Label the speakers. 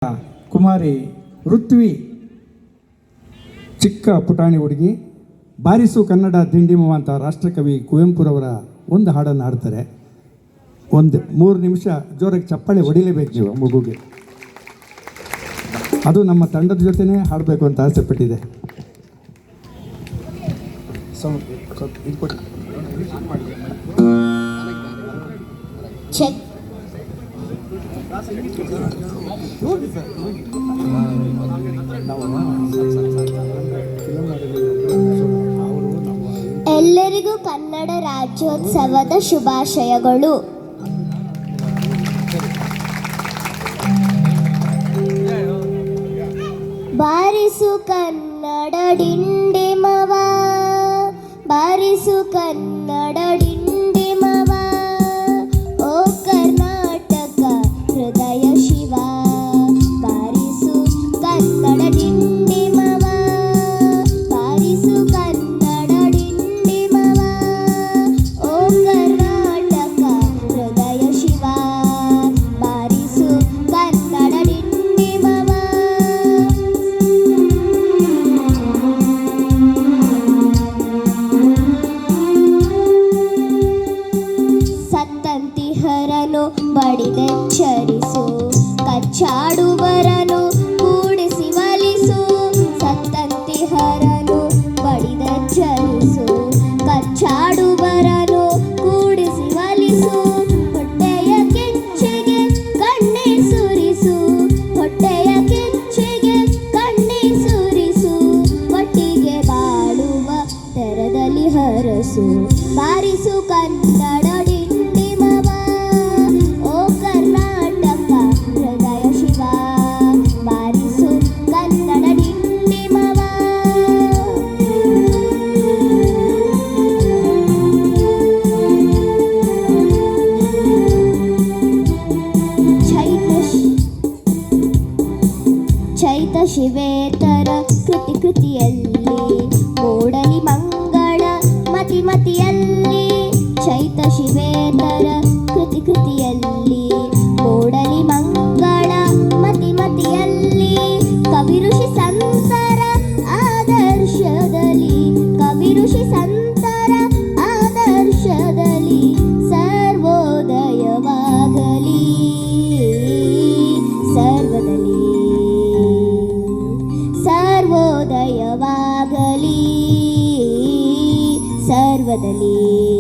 Speaker 1: ಕುಮಾರಿ ಋತ್ವಿ ಚಿಕ್ಕ ಪುಟಾಣಿ ಹುಡುಗಿ ಬಾರಿಸು ಕನ್ನಡ ದಿಂಡಿಮವ ಅಂತ ರಾಷ್ಟ್ರಕವಿ ಕುವೆಂಪುರವರ ಒಂದು ಹಾಡನ್ನು ಹಾಡ್ತಾರೆ. ಒಂದು 3 ನಿಮಿಷ ಜೋರಾಗಿ ಚಪ್ಪಾಳೆ ಹೊಡಿಲೇಬೇಕು ನೀವು ಮಗುಗೆ. ಅದು ನಮ್ಮ ತಂಡದ ಜೊತೆನೇ ಹಾಡಬೇಕು ಅಂತ ಆಸೆ ಪಟ್ಟಿದೆ.
Speaker 2: ಎಲ್ಲರಿಗೂ ಕನ್ನಡ ರಾಜ್ಯೋತ್ಸವದ ಶುಭಾಶಯಗಳು. ಬಾರಿಸು ಕನ್ನಡ ಡಿಂಡಿಮವ, ಬಾರಿಸು ಕನ್ನಡ ಡಿಂಡಿಮವ, ಓ ಕರ್ನಾಟಕ ಹೃದಯ ಶಿವ. ಬಾರಿಸು ಕನ್ನಡ ಡಿಂಡಿಮವ, ಬಾರಿಸು ಕನ್ನಡ ಡಿಂಡಿಮವ, ಓ ಕರ್ನಾಟಕ ಹೃದಯ ಶಿವ. ಬಾರಿಸು ಕನ್ನಡ ಡಿಂಡಿಮವ. ಸತ್ತಂತಿಹರನು ಬಡಿದೆಚ್ಚರಿಸು, ಕಚ್ಚಾಡುವರನು ಕೂಡಿಸಿ ಒಲಿಸು. ಸತ್ತಂತಿಹರನು ಬಡಿದೆಚ್ಚರಿಸು, ಕಚ್ಚಾಡುವರನು ಕೂಡಿಸಿ ಒಲಿಸು. ಹೊಟ್ಟೆಯ ಕೆಚ್ಚೆಗೆ ಕಣ್ಣೀರ್ ಸುರಿಸು, ಹೊಟ್ಟೆಯ ಕೆಚ್ಚೆಗೆ ಕಣ್ಣೀರ್ ಸುರಿಸು. ಒಟ್ಟಿಗೆ ಬಾಳುವ ತೆರದಲ್ಲಿ ಹರಸು. ಬಾರಿಸು ಕನ್ನಡ ಡಿಂಡಿಮವ, ಓ ಕರ್ನಾಟಕ ಹೃದಯ ಶಿವ. ಬಾರಿಸು ಕನ್ನಡ ಡಿಂಡಿಮವ. ಚೈತ ಶಿವೇತರ ಕೃತಿಯಲ್ಲಿ ಮೂಡಲಿ ಮಂಗಳ ಮತಿ ಮತಿಯಲ್ಲಿ. ಚೈತ ಶಿವೇತರ ಕೃತಿಯಲ್ಲಿ ಮೂಡಲಿ ಮಂಗಳ ಮತಿ ಮತಿಯಲ್ಲಿ. ಕವಿ ಋಷಿ ಸಂತರ ಆದರ್ಶದಲ್ಲಿ, ಕವಿ ಋಷಿ ಸಂತರ ಆದರ್ಶದಲ್ಲಿ ಸರ್ವೋದಯವಾಗಲಿ ಸರ್ವದಲ್ಲಿ, ಸರ್ವೋದಯವಾಗಲಿ ಸರ್ವದಲ್ಲಿ.